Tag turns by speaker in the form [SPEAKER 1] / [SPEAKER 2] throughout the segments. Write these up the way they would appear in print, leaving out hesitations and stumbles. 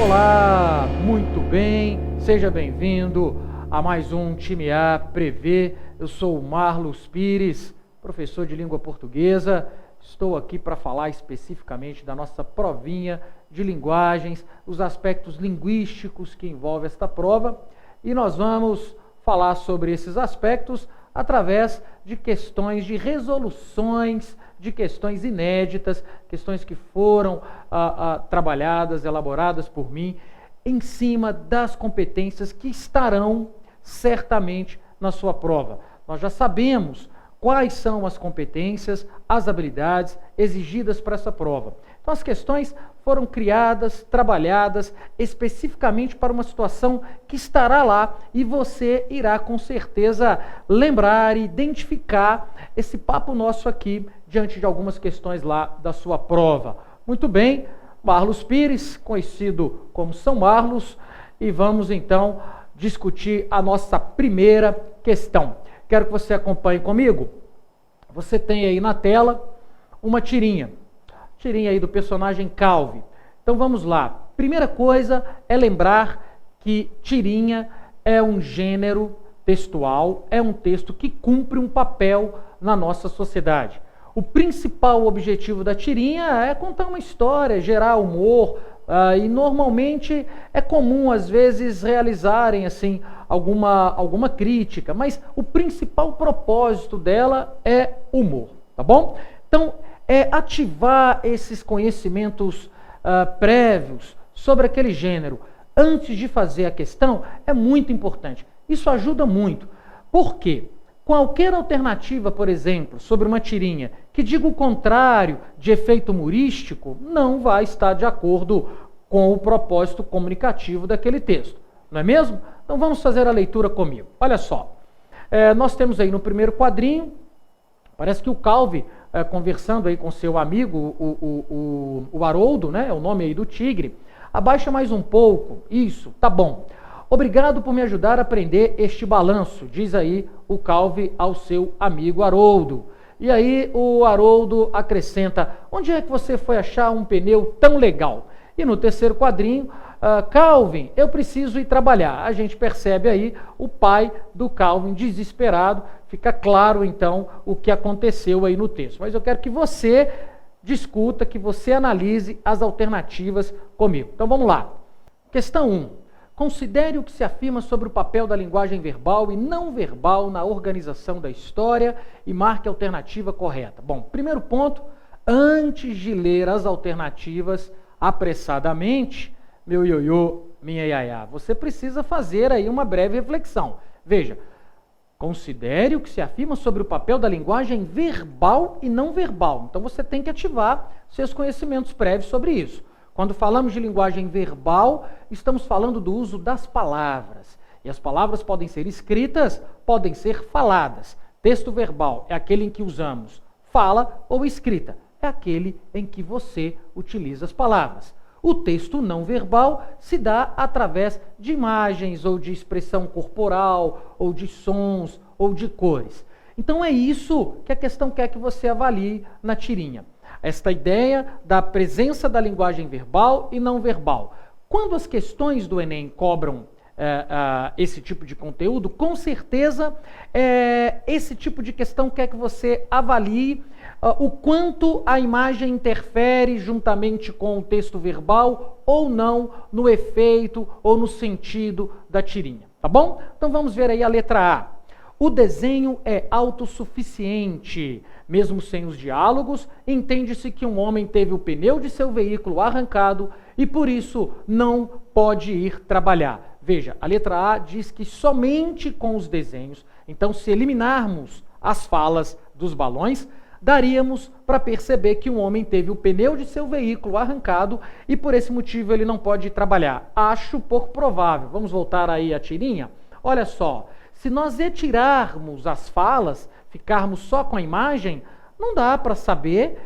[SPEAKER 1] Olá, muito bem, seja bem-vindo a mais um Time A Prevê. Eu sou o Marlos Pires, professor de língua portuguesa. Estou aqui para falar especificamente da nossa provinha de linguagens, os aspectos linguísticos que envolvem esta prova, e nós vamos falar sobre esses aspectos através de questões de resoluções, de questões inéditas, questões que foram trabalhadas, elaboradas por mim, em cima das competências que estarão certamente na sua prova. Nós já sabemos quais são as competências, as habilidades exigidas para essa prova. Então, as questões foram criadas, trabalhadas especificamente para uma situação que estará lá e você irá com certeza lembrar e identificar esse papo nosso aqui diante de algumas questões lá da sua prova. Muito bem, Marlos Pires, conhecido como São Marlos, e vamos então discutir a nossa primeira questão. Quero que você acompanhe comigo. Você tem aí na tela uma tirinha aí do personagem Calvi. Então vamos lá. Primeira coisa é lembrar que tirinha é um gênero textual, é um texto que cumpre um papel na nossa sociedade. O principal objetivo da tirinha é contar uma história, gerar humor, e normalmente é comum às vezes realizarem assim alguma crítica, mas o principal propósito dela é humor, tá bom? Então, ativar esses conhecimentos prévios sobre aquele gênero antes de fazer a questão é muito importante. Isso ajuda muito. Por quê? Qualquer alternativa, por exemplo, sobre uma tirinha que diga o contrário de efeito humorístico, não vai estar de acordo com o propósito comunicativo daquele texto. Não é mesmo? Então vamos fazer a leitura comigo. Olha só, nós temos aí no primeiro quadrinho, parece que o Calvi, conversando aí com seu amigo, o Haroldo, né? É o nome aí do tigre. Abaixa mais um pouco, isso, tá bom. Obrigado por me ajudar a aprender este balanço, diz aí o Calvi ao seu amigo Haroldo. E aí o Haroldo acrescenta, onde é que você foi achar um pneu tão legal? E no terceiro quadrinho, Calvin, eu preciso ir trabalhar. A gente percebe aí o pai do Calvin desesperado. Fica claro então o que aconteceu aí no texto. Mas eu quero que você discuta, que você analise as alternativas comigo. Então vamos lá. Questão 1. Considere o que se afirma sobre o papel da linguagem verbal e não verbal na organização da história e marque a alternativa correta. Bom, primeiro ponto, antes de ler as alternativas apressadamente, meu ioiô, minha iaiá, você precisa fazer aí uma breve reflexão. Veja, considere o que se afirma sobre o papel da linguagem verbal e não verbal. Então você tem que ativar seus conhecimentos prévios sobre isso. Quando falamos de linguagem verbal, estamos falando do uso das palavras. E as palavras podem ser escritas, podem ser faladas. Texto verbal é aquele em que usamos fala ou escrita. É aquele em que você utiliza as palavras. O texto não verbal se dá através de imagens ou de expressão corporal, ou de sons, ou de cores. Então é isso que a questão quer que você avalie na tirinha. Esta ideia da presença da linguagem verbal e não verbal. Quando as questões do Enem cobram esse tipo de conteúdo, com certeza esse tipo de questão quer que você avalie o quanto a imagem interfere juntamente com o texto verbal ou não no efeito ou no sentido da tirinha, tá bom? Então vamos ver aí a letra A. O desenho é autossuficiente. Mesmo sem os diálogos, entende-se que um homem teve o pneu de seu veículo arrancado e por isso não pode ir trabalhar. Veja, a letra A diz que somente com os desenhos, então se eliminarmos as falas dos balões, daríamos para perceber que um homem teve o pneu de seu veículo arrancado e por esse motivo ele não pode ir trabalhar. Acho pouco provável. Vamos voltar aí à tirinha? Olha só, se nós retirarmos as falas, ficarmos só com a imagem, não dá para saber,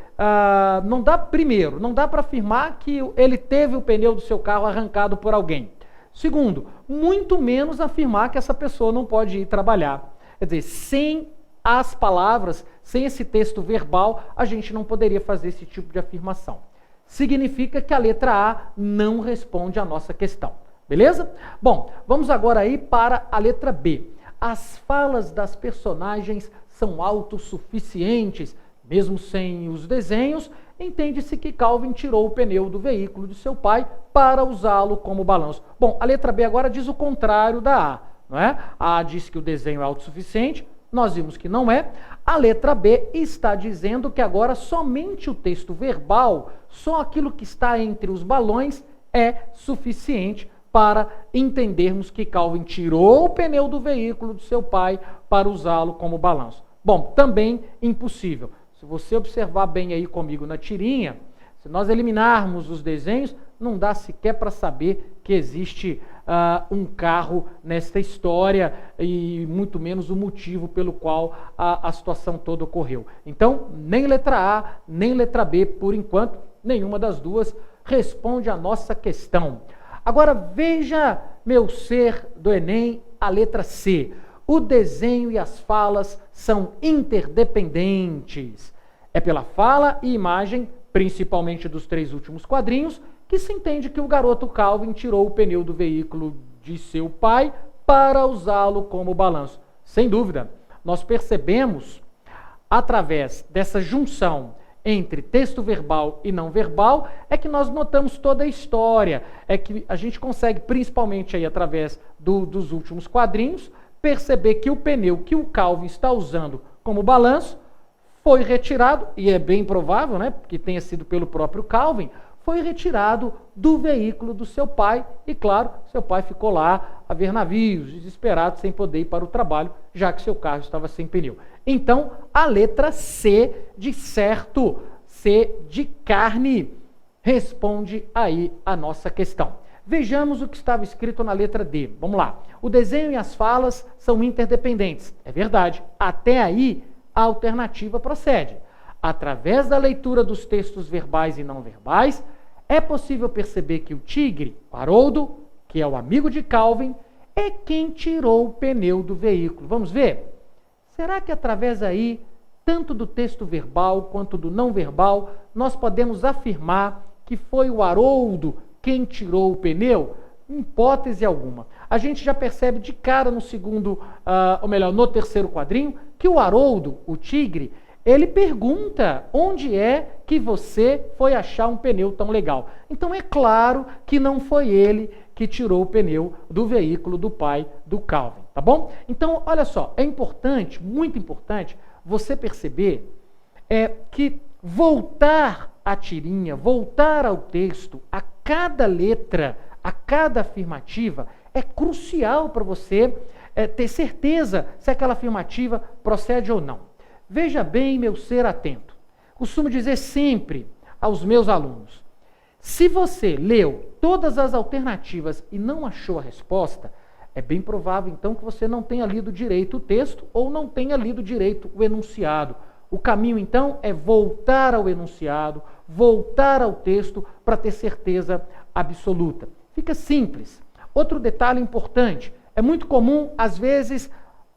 [SPEAKER 1] não dá para afirmar que ele teve o pneu do seu carro arrancado por alguém. Segundo, muito menos afirmar que essa pessoa não pode ir trabalhar. Quer dizer, sem as palavras, sem esse texto verbal, a gente não poderia fazer esse tipo de afirmação. significa que a letra A não responde à nossa questão. Beleza? Bom, vamos agora aí para a letra B. As falas das personagens são autossuficientes, mesmo sem os desenhos. Entende-se que Calvin tirou o pneu do veículo de seu pai para usá-lo como balanço. Bom, a letra B agora diz o contrário da A, não é? A diz que o desenho é autossuficiente, nós vimos que não é. A letra B está dizendo que agora somente o texto verbal, só aquilo que está entre os balões, é suficiente para entendermos que Calvin tirou o pneu do veículo de seu pai para usá-lo como balanço. Bom, também impossível. Se você observar bem aí comigo na tirinha, se nós eliminarmos os desenhos, não dá sequer para saber que existe um carro nesta história e muito menos o motivo pelo qual a situação toda ocorreu. Então, nem letra A, nem letra B, por enquanto, nenhuma das duas responde à nossa questão. Agora, veja, meu ser do Enem, a letra C. O desenho e as falas são interdependentes. É pela fala e imagem, principalmente dos 3 últimos quadrinhos, que se entende que o garoto Calvin tirou o pneu do veículo de seu pai para usá-lo como balanço. Sem dúvida, nós percebemos, através dessa junção entre texto verbal e não verbal, é que nós notamos toda a história, é que a gente consegue, principalmente aí através dos últimos quadrinhos, perceber que o pneu que o Calvin está usando como balanço foi retirado, e é bem provável, né, que tenha sido pelo próprio Calvin, foi retirado do veículo do seu pai, e claro, seu pai ficou lá a ver navios, desesperado, sem poder ir para o trabalho, já que seu carro estava sem pneu. Então, a letra C, de certo, C de carne, responde aí a nossa questão. Vejamos o que estava escrito na letra D. Vamos lá. O desenho e as falas são interdependentes. É verdade. Até aí, a alternativa procede. Através da leitura dos textos verbais e não verbais, é possível perceber que o tigre, o Haroldo, que é o amigo de Calvin, é quem tirou o pneu do veículo. Vamos ver? Será que através aí, tanto do texto verbal quanto do não verbal, nós podemos afirmar que foi o Haroldo quem tirou o pneu? Em hipótese alguma. A gente já percebe de cara no segundo, ou melhor, no terceiro quadrinho, que o Haroldo, o tigre, ele pergunta onde é que você foi achar um pneu tão legal. Então é claro que não foi ele que tirou o pneu do veículo do pai do Calvin, tá bom? Então, olha só, é importante, muito importante, você perceber que voltar à tirinha, voltar ao texto, a cada letra, a cada afirmativa, é crucial para você ter certeza se aquela afirmativa procede ou não. Veja bem, meu ser atento. Costumo dizer sempre aos meus alunos, se você leu todas as alternativas e não achou a resposta, é bem provável então que você não tenha lido direito o texto ou não tenha lido direito o enunciado. O caminho então é voltar ao enunciado, voltar ao texto para ter certeza absoluta. Fica simples. Outro detalhe importante, é muito comum, às vezes,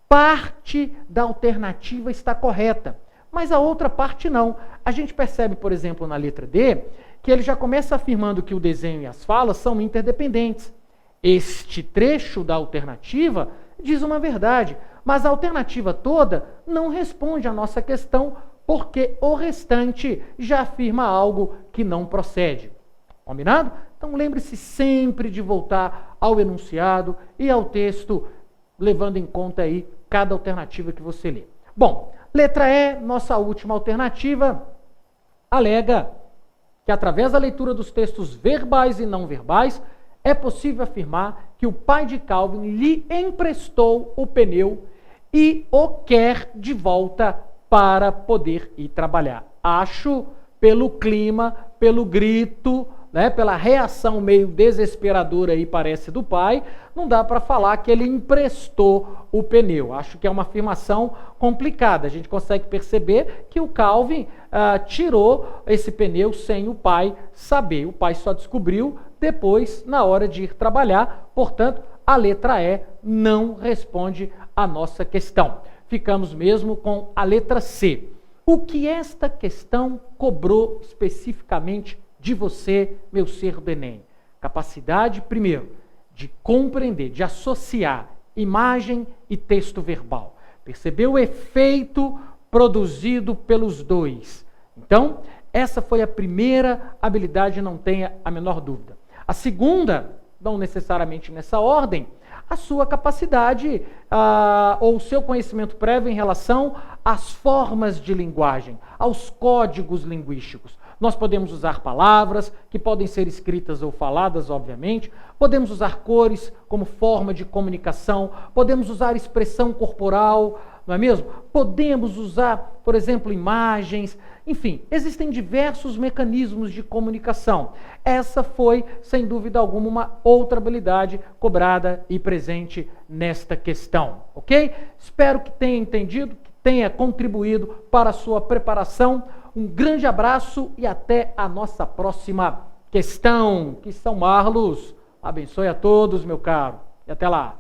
[SPEAKER 1] parte da alternativa está correta, mas a outra parte não. A gente percebe, por exemplo, na letra D, que ele já começa afirmando que o desenho e as falas são interdependentes. Este trecho da alternativa diz uma verdade, mas a alternativa toda não responde à nossa questão, porque o restante já afirma algo que não procede. Combinado? Então lembre-se sempre de voltar ao enunciado e ao texto, levando em conta aí cada alternativa que você lê. Bom, letra E, nossa última alternativa, alega que através da leitura dos textos verbais e não verbais, é possível afirmar que o pai de Calvin lhe emprestou o pneu e o quer de volta para poder ir trabalhar. Acho, pelo clima, pelo grito, né, pela reação meio desesperadora aí, parece, do pai, não dá para falar que ele emprestou o pneu. Acho que é uma afirmação complicada. A gente consegue perceber que o Calvin tirou esse pneu sem o pai saber. O pai só descobriu depois, na hora de ir trabalhar. Portanto, a letra E não responde à nossa questão. Ficamos mesmo com a letra C. O que esta questão cobrou especificamente de você, meu ser do Enem. Capacidade, primeiro, de compreender, de associar imagem e texto verbal. Perceber o efeito produzido pelos dois. Então, essa foi a primeira habilidade, não tenha a menor dúvida. A segunda, não necessariamente nessa ordem, a sua capacidade ou o seu conhecimento prévio em relação às formas de linguagem, aos códigos linguísticos. Nós podemos usar palavras que podem ser escritas ou faladas, obviamente, podemos usar cores como forma de comunicação, podemos usar expressão corporal, não é mesmo? Podemos usar, por exemplo, imagens, enfim, existem diversos mecanismos de comunicação. Essa foi, sem dúvida alguma, uma outra habilidade cobrada e presente nesta questão, ok? Espero que tenha entendido, que tenha contribuído para a sua preparação. Um grande abraço e até a nossa próxima questão. Que São Marlos abençoe a todos, meu caro. E até lá.